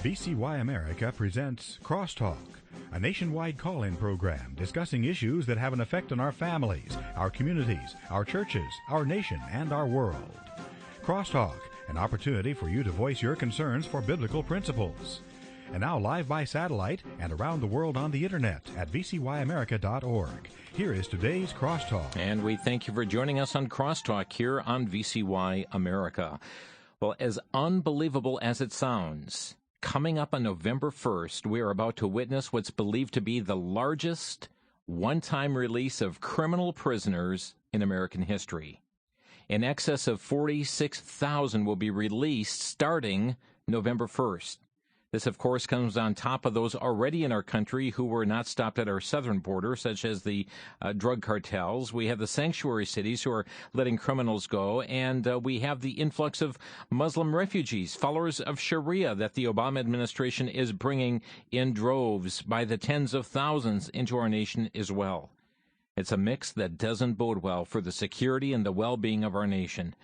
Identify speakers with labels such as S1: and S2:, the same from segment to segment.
S1: VCY America presents Crosstalk, a nationwide call-in program discussing issues that have an effect on our families, our communities, our churches, our nation, and our world. Crosstalk, an opportunity for you to voice your concerns for biblical principles. And now live by satellite and around the world on the internet at vcyamerica.org. Here is today's Crosstalk.
S2: And we thank you for joining us on Crosstalk here on VCY America. Well, as unbelievable as it sounds, coming up on November 1st, we are about to witness what's believed to be the largest one-time release of criminal prisoners in American history. In excess of 46,000 will be released starting November 1st. This, of course, comes on top of those already in our country who were not stopped at our southern border, such as the drug cartels. We have the sanctuary cities who are letting criminals go, and we have the influx of Muslim refugees, followers of Sharia, that the Obama administration is bringing in droves by the tens of thousands into our nation as well. It's a mix that doesn't bode well for the security and the well-being of our nation.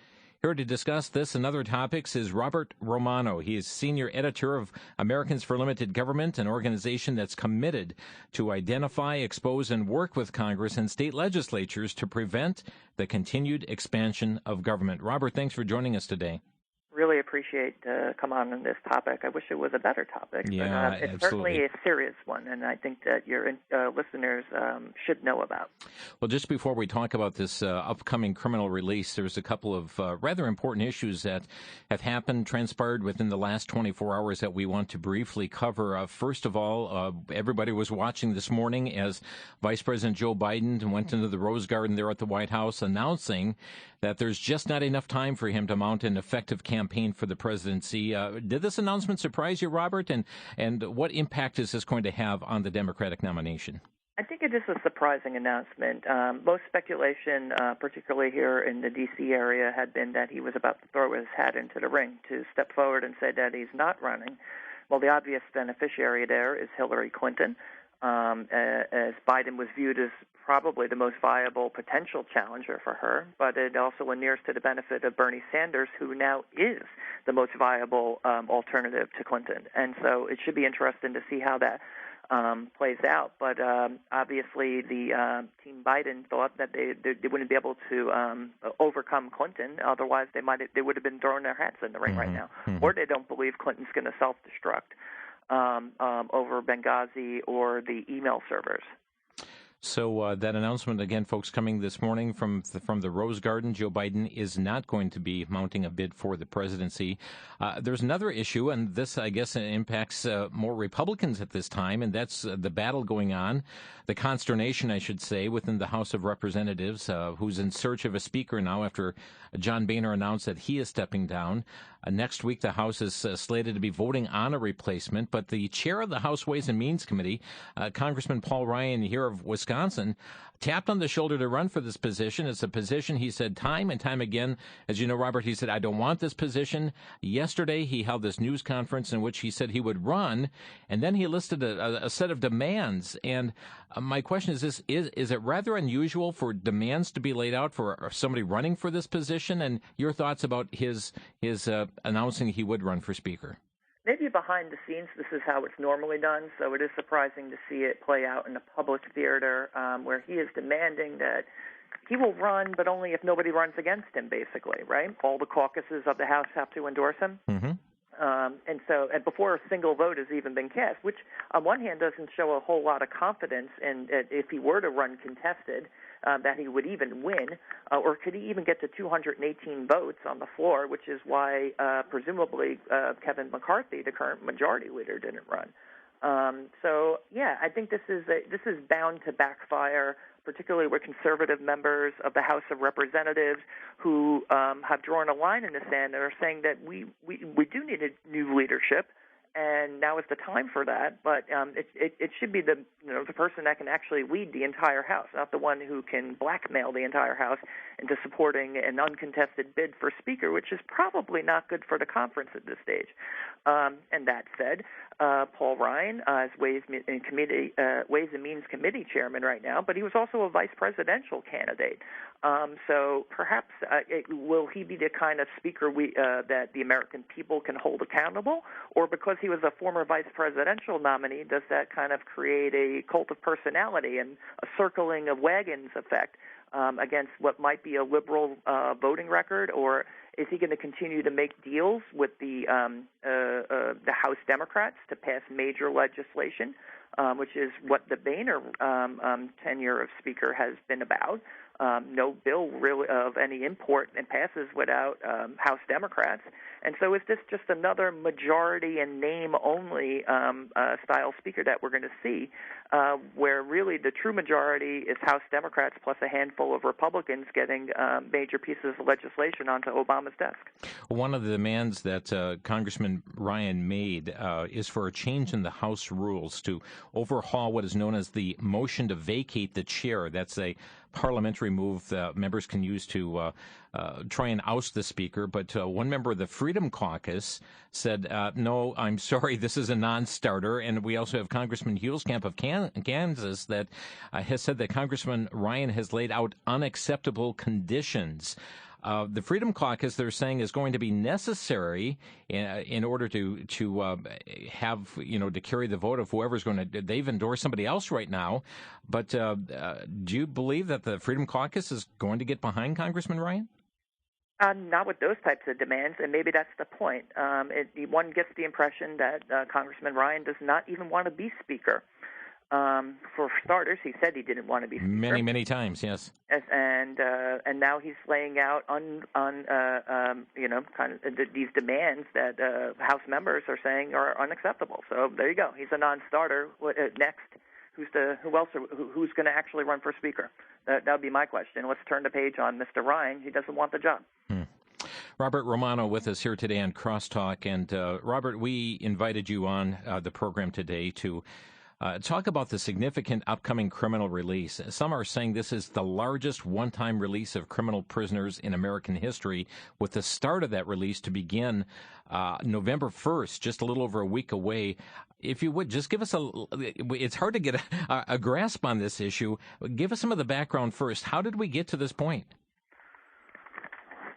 S2: Here to discuss this and other topics is Robert Romano. He is senior editor of Americans for Limited Government, an organization that's committed to identify, expose, and work with Congress and state legislatures to prevent the continued expansion of government. Robert, thanks for joining us today.
S3: Really appreciate come on this topic. I wish it was a better topic.
S2: Yeah,
S3: but, it's
S2: absolutely.
S3: certainly a serious one, and I think that your listeners should know about.
S2: Well, just before we talk about this upcoming criminal release, there's a couple of rather important issues that have happened, transpired within the last 24 hours that we want to briefly cover. First of all, everybody was watching this morning as Vice President Joe Biden went into the Rose Garden there at the White House announcing that there's just not enough time for him to mount an effective campaign for the presidency. Did this announcement surprise you, Robert? And what impact is this going to have on the Democratic nomination?
S3: I think it is a surprising announcement. Most speculation, particularly here in the D.C. area, had been that he was about to throw his hat into the ring, to step forward and say that he's not running. Well, the obvious beneficiary there is Hillary Clinton, as Biden was viewed as probably the most viable potential challenger for her, but it also inures to the benefit of Bernie Sanders, who now is the most viable alternative to Clinton. And so it should be interesting to see how that plays out. But obviously the Team Biden thought that they wouldn't be able to overcome Clinton. Otherwise, they would have been throwing their hats in the ring right now. Or they don't believe Clinton's going to self-destruct over Benghazi or the email servers.
S2: So that announcement, again, folks, coming this morning from the Rose Garden. Joe Biden is not going to be mounting a bid for the presidency. There's another issue, and this, I guess, impacts more Republicans at this time, and that's the battle going on, the consternation, I should say, within the House of Representatives, who's in search of a speaker now after John Boehner announced that he is stepping down. Next week, the House is slated to be voting on a replacement, but the chair of the House Ways and Means Committee, Congressman Paul Ryan here of Wisconsin, tapped on the shoulder to run for this position. It's a position, he said, time and time again. As you know, Robert, he said, I don't want this position. Yesterday, he held this news conference in which he said he would run, and then he listed a set of demands. And my question is this, is it rather unusual for demands to be laid out for somebody running for this position? And your thoughts about his announcing he would run for Speaker?
S3: Maybe behind the scenes, this is how it's normally done, so it is surprising to see it play out in the public theater, where he is demanding that he will run, but only if nobody runs against him, basically, right? All the caucuses of the House have to endorse him. Mm-hmm. And before a single vote has even been cast, which on one hand doesn't show a whole lot of confidence in if he were to run contested, that he would even win, or could he even get to 218 votes on the floor, which is why presumably Kevin McCarthy, the current majority leader, didn't run. So yeah, I think this is bound to backfire, particularly with conservative members of the House of Representatives who have drawn a line in the sand and are saying that we do need a new leadership, and now is the time for that. But it should be the person that can actually lead the entire House, not the one who can blackmail the entire House into supporting an uncontested bid for Speaker, which is probably not good for the conference at this stage. And that said, Paul Ryan is Ways and Means Committee chairman right now, but he was also a vice presidential candidate. So perhaps will he be the kind of speaker that the American people can hold accountable? Or because he was a former vice presidential nominee, does that kind of create a cult of personality and a circling of wagons effect against what might be a liberal voting record? Or is he going to continue to make deals with the House Democrats to pass major legislation, which is what the Boehner tenure of Speaker has been about? No bill really of any import and passes without House Democrats. And so is this just another majority and name-only style speaker that we're going to see, where really the true majority is House Democrats plus a handful of Republicans getting major pieces of legislation onto Obama's desk?
S2: One of the demands that Congressman Ryan made is for a change in the House rules to overhaul what is known as the motion to vacate the chair. That's a parliamentary move that members can use to try and oust the speaker. But one member of the Freedom Caucus said, no, I'm sorry, this is a non-starter. And we also have Congressman Hulskamp of Kansas that has said that Congressman Ryan has laid out unacceptable conditions. The Freedom Caucus, they're saying, is going to be necessary in order to have, to carry the vote of whoever's going to. They've endorsed somebody else right now. But do you believe that the Freedom Caucus is going to get behind Congressman Ryan?
S3: Not with those types of demands, and maybe that's the point. One gets the impression that Congressman Ryan does not even want to be Speaker. For starters, he said he didn't want to be Speaker.
S2: Many times, yes.
S3: And now he's laying out these demands that House members are saying are unacceptable. So there you go. He's a non-starter. Next, who's going to actually run for Speaker? That would be my question. Let's turn the page on Mr. Ryan. He doesn't want the job.
S2: Robert Romano with us here today on Crosstalk. And Robert, we invited you on the program today to talk about the significant upcoming criminal release. Some are saying this is the largest one-time release of criminal prisoners in American history, with the start of that release to begin November 1st, just a little over a week away. If you would, just give us it's hard to get a grasp on this issue. Give us some of the background first. How did we get to this point?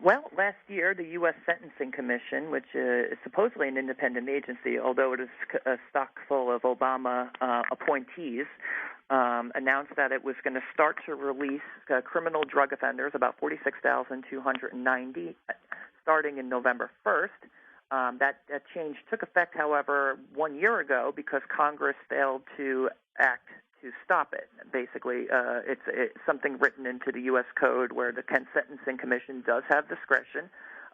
S3: Well, last year, the U.S. Sentencing Commission, which is supposedly an independent agency, although it is a stock full of Obama appointees, announced that it was going to start to release criminal drug offenders, about 46,290, starting in November 1st. That change took effect, however, 1 year ago because Congress failed to act to stop it. Basically, it's something written into the U.S. Code where the Sentencing Commission does have discretion.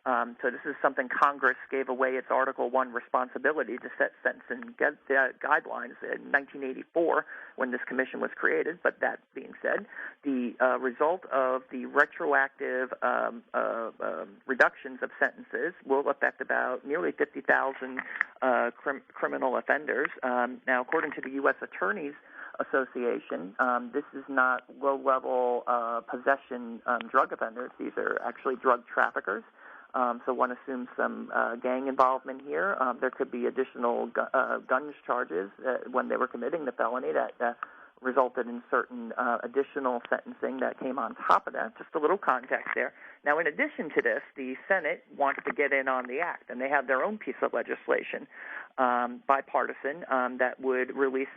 S3: So this is something Congress gave away its Article I responsibility to set sentencing guidelines in 1984 when this commission was created. But that being said, the result of the retroactive reductions of sentences will affect about nearly 50,000 criminal offenders. Now, according to the U.S. Attorney's Association, this is not low-level possession drug offenders. These are actually drug traffickers. So one assumes some gang involvement here. There could be additional gun charges when they were committing the felony that resulted in certain additional sentencing that came on top of that. Just a little context there. Now, in addition to this, the Senate wants to get in on the act, and they have their own piece of legislation, bipartisan, that would release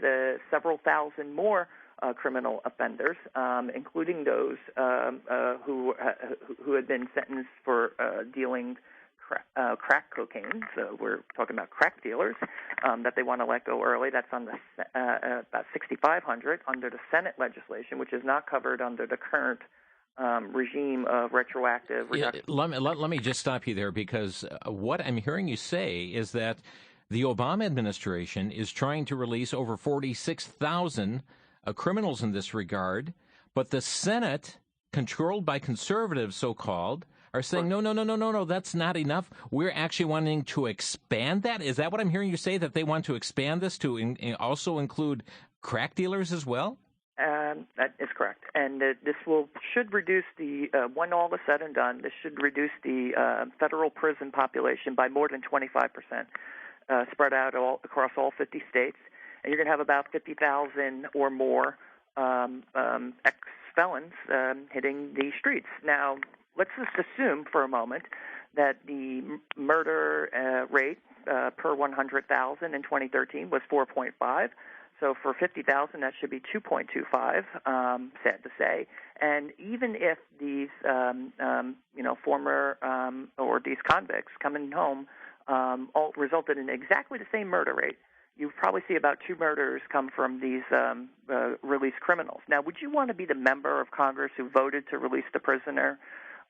S3: several thousand more criminal offenders, including those who had been sentenced for dealing crack cocaine. So we're talking about crack dealers that they want to let go early. That's on the about 6,500 under the Senate legislation, which is not covered under the current regime of retroactive reduction.
S2: Let me just stop you there, because what I'm hearing you say is that the Obama administration is trying to release over 46,000 criminals in this regard, but the Senate, controlled by conservatives, so-called, are saying, no, that's not enough. We're actually wanting to expand that. Is that what I'm hearing you say, that they want to expand this to also include crack dealers as well?
S3: That is correct. And this should reduce when all is said and done, this should reduce the federal prison population by more than 25%, spread out across all 50 states. And you're going to have about 50,000 or more felons hitting the streets. Now, let's just assume for a moment that the murder rate per 100,000 in 2013 was 4.5. So for 50,000, that should be 2.25, sad to say. And even if these, former or these convicts coming home all resulted in exactly the same murder rate, you probably see about 2 murders come from these released criminals. Now, would you want to be the member of Congress who voted to release the prisoner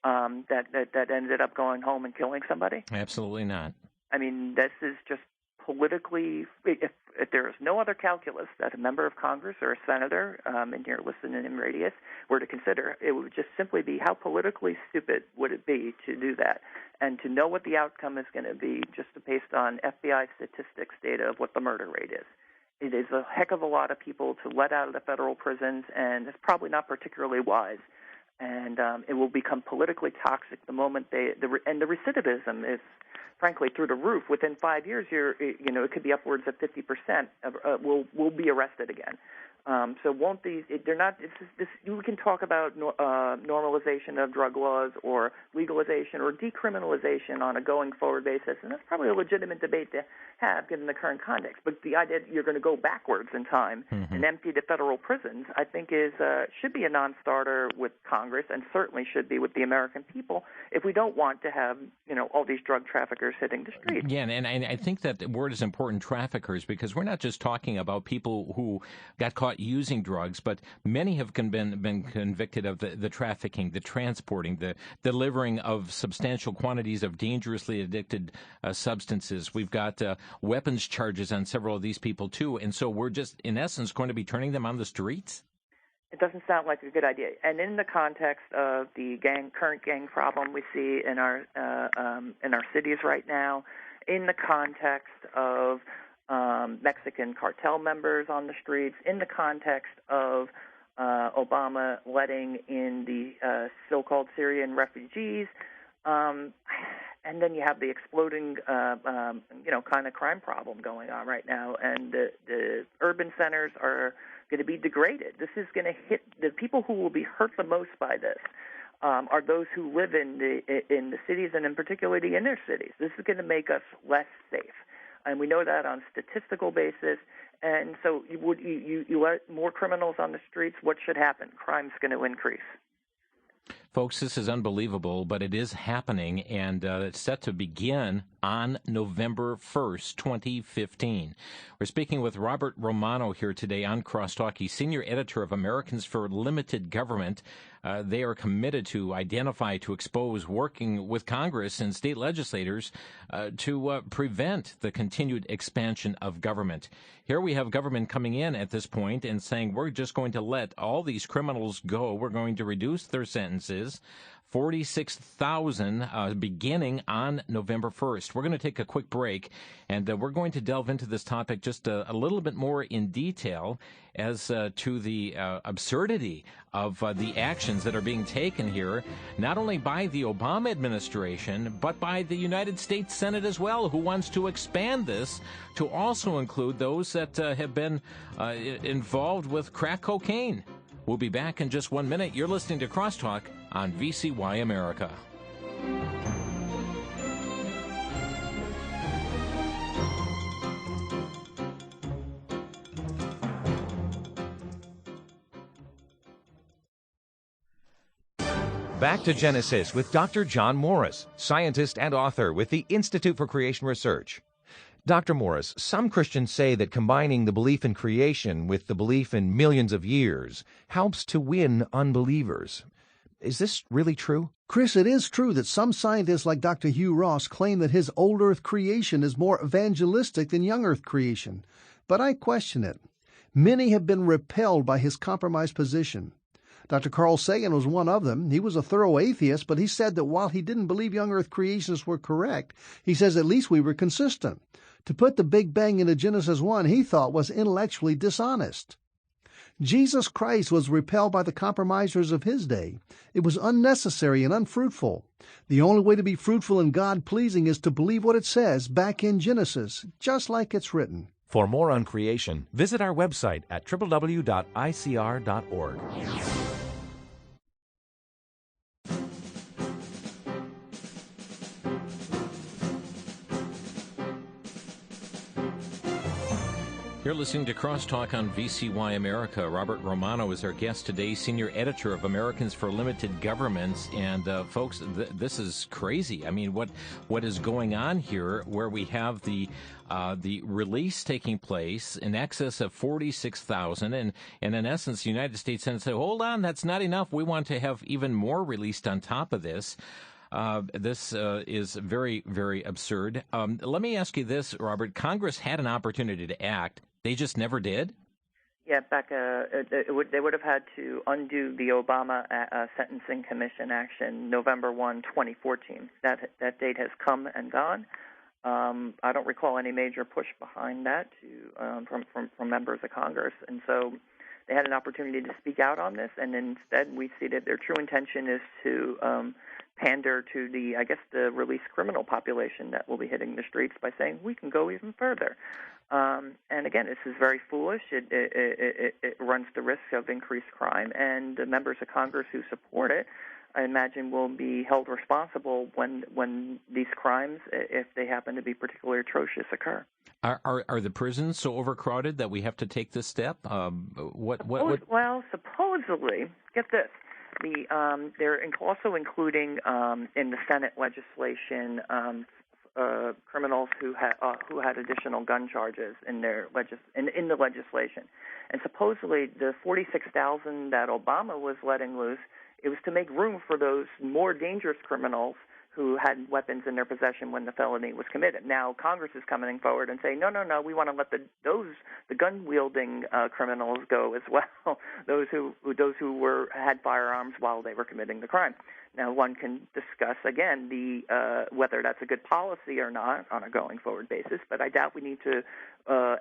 S3: that ended up going home and killing somebody?
S2: Absolutely not.
S3: I mean, this is just politically, if there is no other calculus that a member of Congress or a senator in your listening in radius were to consider, it would just simply be how politically stupid would it be to do that, and to know what the outcome is going to be just based on FBI statistics data of what the murder rate is. It is a heck of a lot of people to let out of the federal prisons, and it's probably not particularly wise. And it will become politically toxic the moment the recidivism is, frankly, through the roof. Within 5 years, it could be upwards of 50% will be arrested again. So won't these? They're not. We can talk about normalization of drug laws or legalization or decriminalization on a going forward basis, and that's probably a legitimate debate to have given the current context. But the idea that you're going to go backwards in time and empty the federal prisons, I think, should be a non-starter with Congress, and certainly should be with the American people if we don't want to have all these drug traffickers hitting the streets.
S2: Yeah, and I think that the word is important, traffickers, because we're not just talking about people who got caught using drugs, but many have been convicted of the trafficking, the transporting, the delivering of substantial quantities of dangerously addicted substances. We've got weapons charges on several of these people, too. And so we're just, in essence, going to be turning them on the streets?
S3: It doesn't sound like a good idea. And in the context of the current gang problem we see in our cities right now, in the context of Mexican cartel members on the streets, in the context of Obama letting in the so-called Syrian refugees, and then you have the exploding, kind of crime problem going on right now, and the urban centers are going to be degraded. This is going to hit the people who will be hurt the most by this. Are those who live in the cities, and in particular the inner cities. This is going to make us less safe. And we know that on a statistical basis. And so you let more criminals on the streets, what should happen? Crime's going to increase.
S2: Folks, this is unbelievable, but it is happening, and it's set to begin on November 1st, 2015. We're speaking with Robert Romano here today on Crosstalk. He's senior editor of Americans for Limited Government. They are committed to identify, to expose, working with Congress and state legislators to prevent the continued expansion of government. Here we have government coming in at this point and saying, we're just going to let all these criminals go. We're going to reduce their sentences. 46,000 beginning on November 1st. We're going to take a quick break, and we're going to delve into this topic just a little bit more in detail as to the absurdity of the actions that are being taken here, not only by the Obama administration, but by the United States Senate as well, who wants to expand this to also include those that have been involved with crack cocaine. We'll be back in just 1 minute. You're listening to Crosstalk on VCY America.
S4: Back to Genesis with Dr. John Morris, scientist and author with the Institute for Creation Research. Dr. Morris, some Christians say that combining the belief in creation with the belief in millions of years helps to win unbelievers. Is this really true?
S5: Chris, it is true that some scientists like Dr. Hugh Ross claim that his old Earth creation is more evangelistic than young Earth creation. But I question it. Many have been repelled by his compromised position. Dr. Carl Sagan was one of them. He was a thorough atheist, but he said that while he didn't believe young Earth creationists were correct, he says at least we were consistent. To put the Big Bang into Genesis 1, he thought was intellectually dishonest. Jesus Christ was repelled by the compromisers of his day. It was unnecessary and unfruitful. The only way to be fruitful and God-pleasing is to believe what it says back in Genesis, just like it's written.
S4: For more on creation, visit our website at www.icr.org.
S2: You're listening to Crosstalk on VCY America. Robert Romano is our guest today, senior editor of Americans for Limited Governments. And folks, this is crazy. I mean, what is going on here, where we have the release taking place in excess of 46,000, and in essence, the United States Senate said, "Hold on, that's not enough. We want to have even more released on top of this." This is very, very absurd. Let me ask you this, Robert. Congress had an opportunity to act. They just never did?
S3: Yeah, they would have had to undo the Obama Sentencing Commission action November 1, 2014. That date has come and gone. I don't recall any major push behind that from members of Congress. And so they had an opportunity to speak out on this, and instead we see that their true intention is to pander to the released criminal population that will be hitting the streets by saying we can go even further. And again, this is very foolish. It runs the risk of increased crime, and the members of Congress who support it, I imagine, will be held responsible when these crimes, if they happen to be particularly atrocious, occur.
S2: Are the prisons so overcrowded that we have to take this step?
S3: Well, supposedly, get this. They're also including in the Senate legislation criminals who had additional gun charges in the legislation, and supposedly the 46,000 that Obama was letting loose, it was to make room for those more dangerous criminals who had weapons in their possession when the felony was committed. Now Congress is coming forward and saying, no, we want to let the gun-wielding criminals go as well, those who had firearms while they were committing the crime. Now one can discuss again whether that's a good policy or not on a going forward basis, but I doubt we need to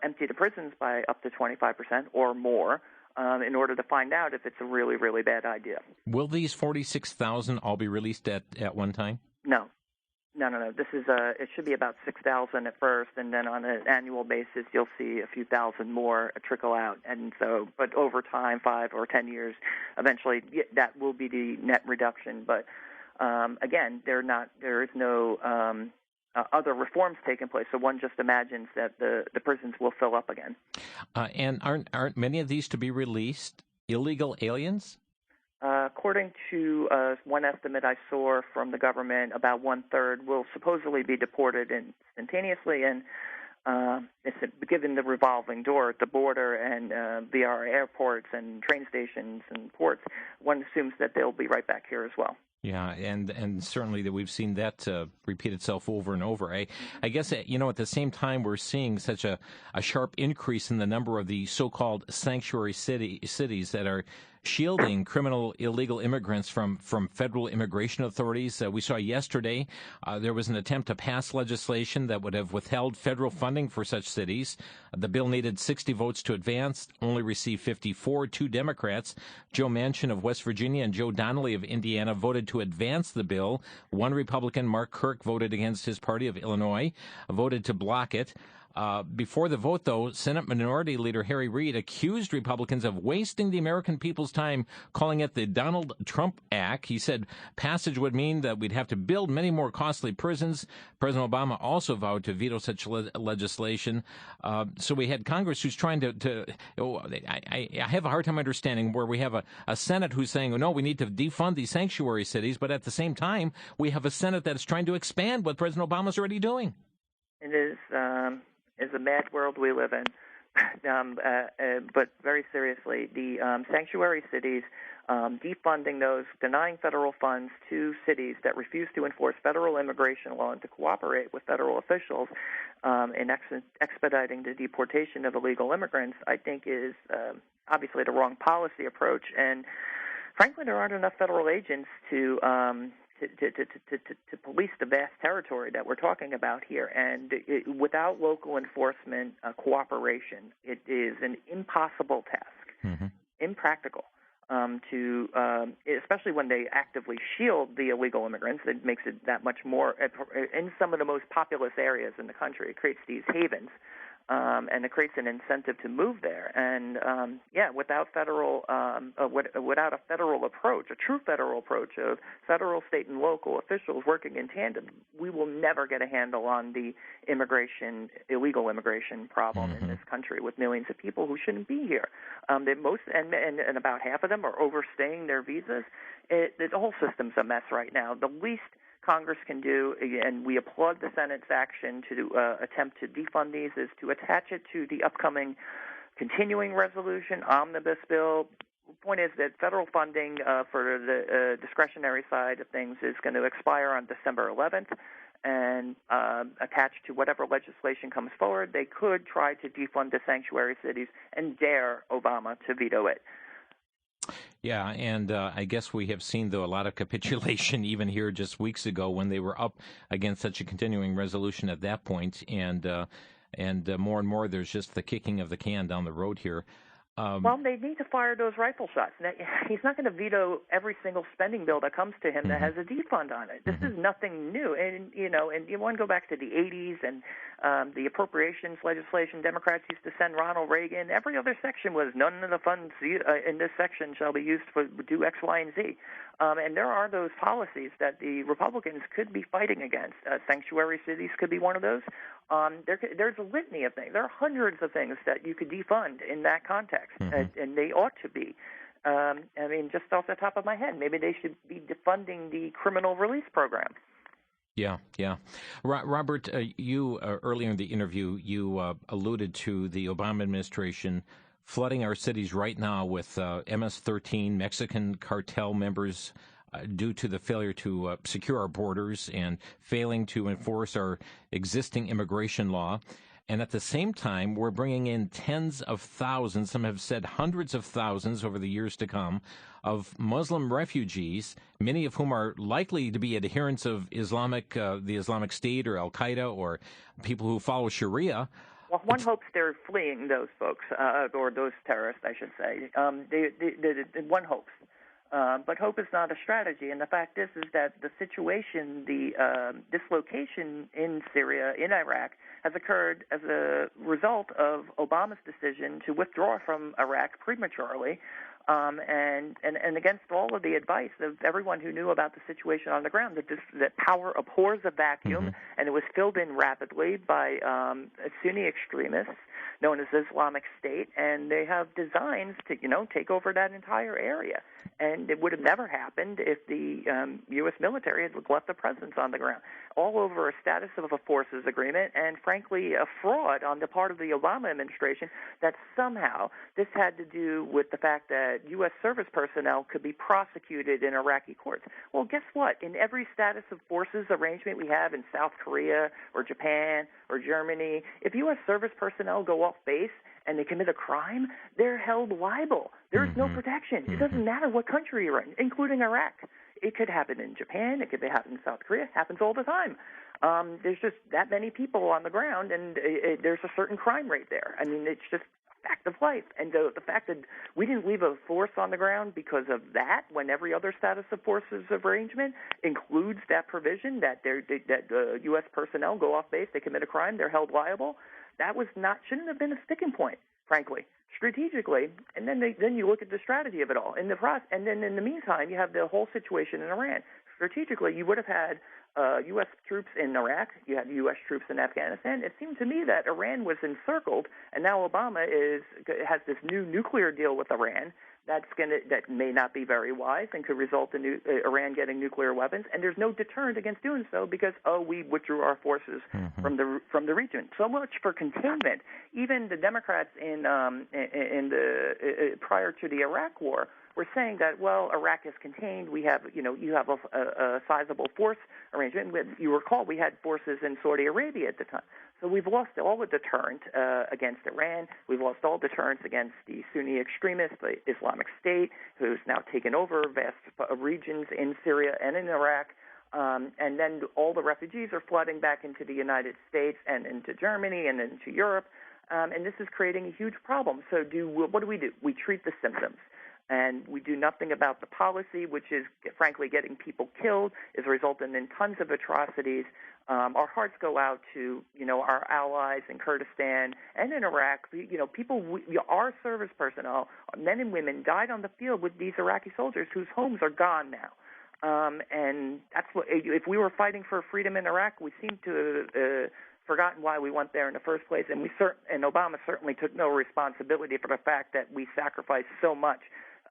S3: empty the prisons by up to 25% or more in order to find out if it's a really, really bad idea.
S2: Will these 46,000 all be released at one time?
S3: No. This is it should be about 6,000 at first, and then on an annual basis, you'll see a few thousand more trickle out. And so, but over time, 5 or 10 years, eventually that will be the net reduction. But again, there is no other reforms taking place. So one just imagines that the prisons will fill up again.
S2: And aren't many of these to be released illegal aliens?
S3: According to one estimate I saw from the government, about 1/3 will supposedly be deported instantaneously, and it's given the revolving door at the border and via our airports and train stations and ports, one assumes that they'll be right back here as well.
S2: Yeah, and certainly that we've seen that repeat itself over and over. I guess, at the same time we're seeing such a sharp increase in the number of the so-called sanctuary cities that are shielding criminal illegal immigrants from federal immigration authorities. We saw yesterday there was an attempt to pass legislation that would have withheld federal funding for such cities. The bill needed 60 votes to advance, only received 54. 2 Democrats, Joe Manchin of West Virginia and Joe Donnelly of Indiana, voted to advance the bill. 1 Republican, Mark Kirk, voted against his party of Illinois, voted to block it. Before the vote, though, Senate Minority Leader Harry Reid accused Republicans of wasting the American people's time, calling it the Donald Trump Act. He said passage would mean that we'd have to build many more costly prisons. President Obama also vowed to veto such legislation. So we had Congress who's trying I have a hard time understanding where we have a Senate who's saying, no, we need to defund these sanctuary cities, but at the same time, we have a Senate that's trying to expand what President Obama's already doing.
S3: It is a mad world we live in. But very seriously, the sanctuary cities, defunding those, denying federal funds to cities that refuse to enforce federal immigration law and to cooperate with federal officials in expediting the deportation of illegal immigrants, I think is obviously the wrong policy approach. And frankly, there aren't enough federal agents to police the vast territory that we're talking about here. And without local enforcement cooperation, it is an impossible task, impractical, especially when they actively shield the illegal immigrants. It makes it that much more, in some of the most populous areas in the country, it creates these havens and it creates an incentive to move there. And without without a federal approach, a true federal approach of federal, state, and local officials working in tandem, we will never get a handle on the illegal immigration problem in this country with millions of people who shouldn't be here. And about half of them are overstaying their visas. The whole system's a mess right now. The least Congress can do, and we applaud the Senate's action to attempt to defund these, is to attach it to the upcoming continuing resolution, omnibus bill. The point is that federal funding for the discretionary side of things is going to expire on December 11th, and attached to whatever legislation comes forward, they could try to defund the sanctuary cities and dare Obama to veto it.
S2: Yeah, and I guess we have seen, though, a lot of capitulation even here just weeks ago when they were up against such a continuing resolution at that point, and more and more there's just the kicking of the can down the road here.
S3: Well, they need to fire those rifle shots. Now, he's not going to veto every single spending bill that comes to him that has a defund on it. This is nothing new. And you want to go back to the 80s and the appropriations legislation. Democrats used to send Ronald Reagan. Every other section was none of the funds in this section shall be used for do X, Y, and Z. And there are those policies that the Republicans could be fighting against. Sanctuary cities could be one of those. There's a litany of things. There are hundreds of things that you could defund in that context, and they ought to be. Just off the top of my head, maybe they should be defunding the criminal release program.
S2: Yeah. Robert, you earlier in the interview, you alluded to the Obama administration flooding our cities right now with MS-13 Mexican cartel members due to the failure to secure our borders and failing to enforce our existing immigration law. And at the same time, we're bringing in tens of thousands, some have said hundreds of thousands over the years to come, of Muslim refugees, many of whom are likely to be adherents of the Islamic State or Al-Qaeda or people who follow Sharia.
S3: Well, one hopes they're fleeing those folks, or those terrorists, I should say. One hopes. But hope is not a strategy. And the fact is that the situation, the dislocation in Syria, in Iraq, has occurred as a result of Obama's decision to withdraw from Iraq prematurely, and against all of the advice of everyone who knew about the situation on the ground, that power abhors a vacuum, and it was filled in rapidly by Sunni extremists known as Islamic State, and they have designs to, take over that entire area. And it would have never happened if the U.S. military had left a presence on the ground. All over a status of a forces agreement, and frankly, a fraud on the part of the Obama administration that somehow this had to do with the fact that U.S. service personnel could be prosecuted in Iraqi courts. Well, guess what? In every status of forces arrangement we have in South Korea or Japan or Germany, if U.S. service personnel go off base and they commit a crime, they're held liable. There is no protection. It doesn't matter what country you're in, including Iraq. It could happen in Japan. It could happen in South Korea. It happens all the time. There's just that many people on the ground, and there's a certain crime rate there. It's just a fact of life. And the fact that we didn't leave a force on the ground because of that, when every other status of forces arrangement includes that provision that U.S. personnel go off base, they commit a crime, they're held liable, that shouldn't have been a sticking point, frankly, strategically. And then you look at the strategy of it all. And then in the meantime, you have the whole situation in Iran. Strategically, you would have had U.S. troops in Iraq. You had U.S. troops in Afghanistan. It seemed to me that Iran was encircled, and now Obama has this new nuclear deal with Iran that may not be very wise and could result in Iran getting nuclear weapons. And there's no deterrent against doing so because we withdrew our forces from the region. So much for containment. Even the Democrats in prior to the Iraq War were saying that, well, Iraq is contained. We have, you have a sizable force arrangement. You recall we had forces in Saudi Arabia at the time. So we've lost all the deterrent against Iran. We've lost all deterrence against the Sunni extremists, the Islamic State, who's now taken over vast regions in Syria and in Iraq. And then all the refugees are flooding back into the United States and into Germany and into Europe. And this is creating a huge problem. So what do? We treat the symptoms. and we do nothing about the policy, which is, frankly, getting people killed, is resulting in tons of atrocities. Our hearts go out to, our allies in Kurdistan and in Iraq. People, our service personnel, men and women, died on the field with these Iraqi soldiers whose homes are gone now. And that's what, if we were fighting for freedom in Iraq, we seem to have forgotten why we went there in the first place. And and Obama certainly took no responsibility for the fact that we sacrificed so much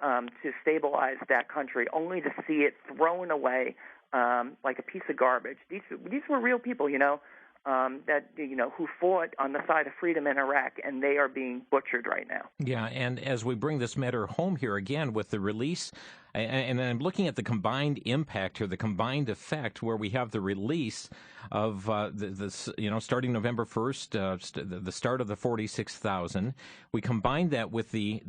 S3: to stabilize that country, only to see it thrown away like a piece of garbage. These were real people, who fought on the side of freedom in Iraq, and they are being butchered right now.
S2: Yeah, and as we bring this matter home here again with the release, and I'm looking at the combined impact here, the combined effect, where we have the release of starting November 1st, the start of the 46,000. We combine that with the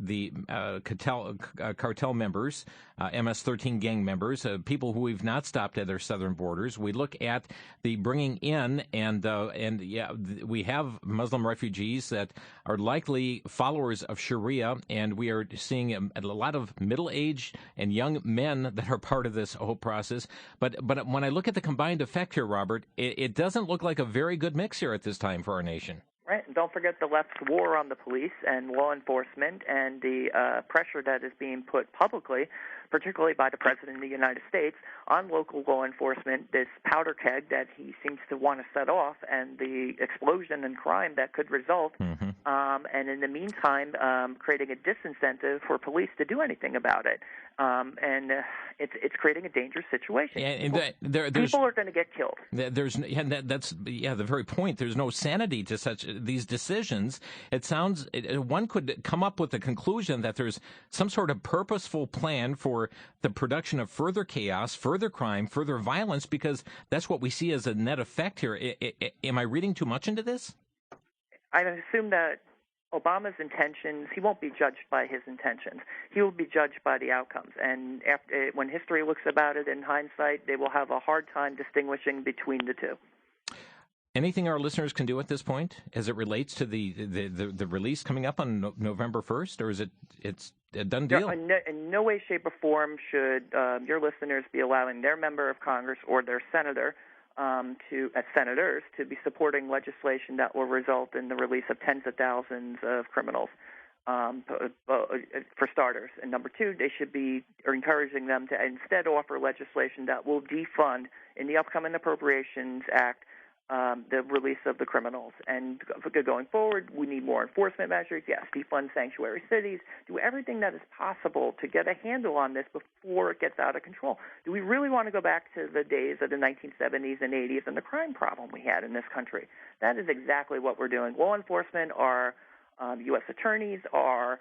S2: cartel members, MS-13 gang members, people who we've not stopped at their southern borders. We look at the bringing in, we have Muslim refugees that are likely followers of Sharia, and we are seeing a lot of middle-aged and young men that are part of this whole process. But when I look at the combined effect here, Robert, it doesn't look like a very good mix here at this time for our nation.
S3: Right, and don't forget the left's war on the police and law enforcement and the pressure that is being put publicly, particularly by the President of the United States, on local law enforcement, this powder keg that he seems to want to set off, and the explosion in crime that could result, and in the meantime, creating a disincentive for police to do anything about it. It's creating a dangerous situation. People are going to get killed.
S2: That's the very point. There's no sanity to these decisions. It sounds one could come up with the conclusion that there's some sort of purposeful plan for the production of further chaos, further crime, further violence, because that's what we see as a net effect here. Am I reading too much into this?
S3: I assume that Obama's intentions, he won't be judged by his intentions. He will be judged by the outcomes. And when history looks about it in hindsight, they will have a hard time distinguishing between the two.
S2: Anything our listeners can do at this point as it relates to the release coming up on November 1st, or is it's a done deal?
S3: In no way, shape, or form should your listeners be allowing their member of Congress or their senator senators to be supporting legislation that will result in the release of tens of thousands of criminals, for starters. And number two, they should be encouraging them to instead offer legislation that will defund, in the upcoming Appropriations Act, the release of the criminals. And going forward, we need more enforcement measures. Yes, defund sanctuary cities. Do everything that is possible to get a handle on this before it gets out of control. Do we really want to go back to the days of the 1970s and 80s and the crime problem we had in this country? That is exactly what we're doing. Law enforcement, our U.S. attorneys are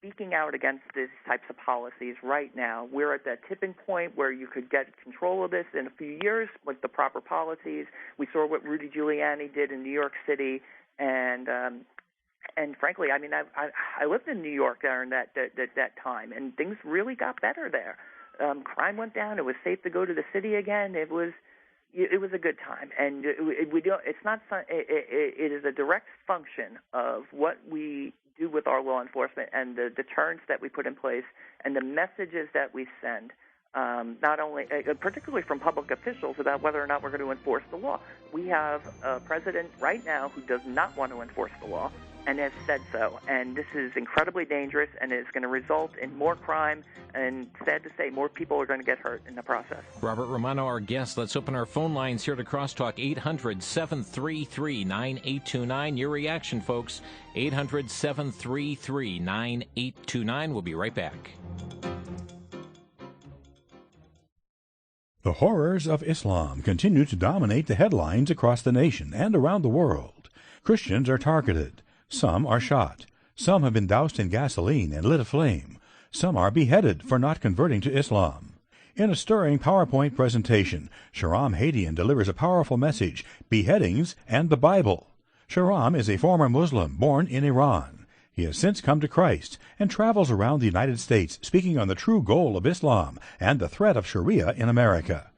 S3: speaking out against these types of policies right now. We're at that tipping point where you could get control of this in a few years with the proper policies. We saw what Rudy Giuliani did in New York City, and frankly, I mean, I lived in New York during that time, and things really got better there. Crime went down. It was safe to go to the city again. It was a good time, and it is a direct function of what we do with our law enforcement and the deterrents that we put in place and the messages that we send, not only, particularly from public officials, about whether or not we're going to enforce the law. We have a president right now who does not want to enforce the law and has said so. And this is incredibly dangerous, and it's going to result in more crime, and sad to say, more people are going to get hurt in the process.
S2: Robert Romano, our guest. Let's open our phone lines here to Crosstalk, 800-733-9829. Your reaction, folks, 800-733-9829. We'll be right back.
S1: The horrors of Islam continue to dominate the headlines across the nation and around the world. Christians are targeted. Some are shot. Some have been doused in gasoline and lit aflame. Some are beheaded for not converting to Islam. In a stirring PowerPoint presentation, Shahram Hadian delivers a powerful message, Beheadings and the Bible. Shahram is a former Muslim born in Iran. He has since come to Christ and travels around the United States speaking on the true goal of Islam and the threat of Sharia in America.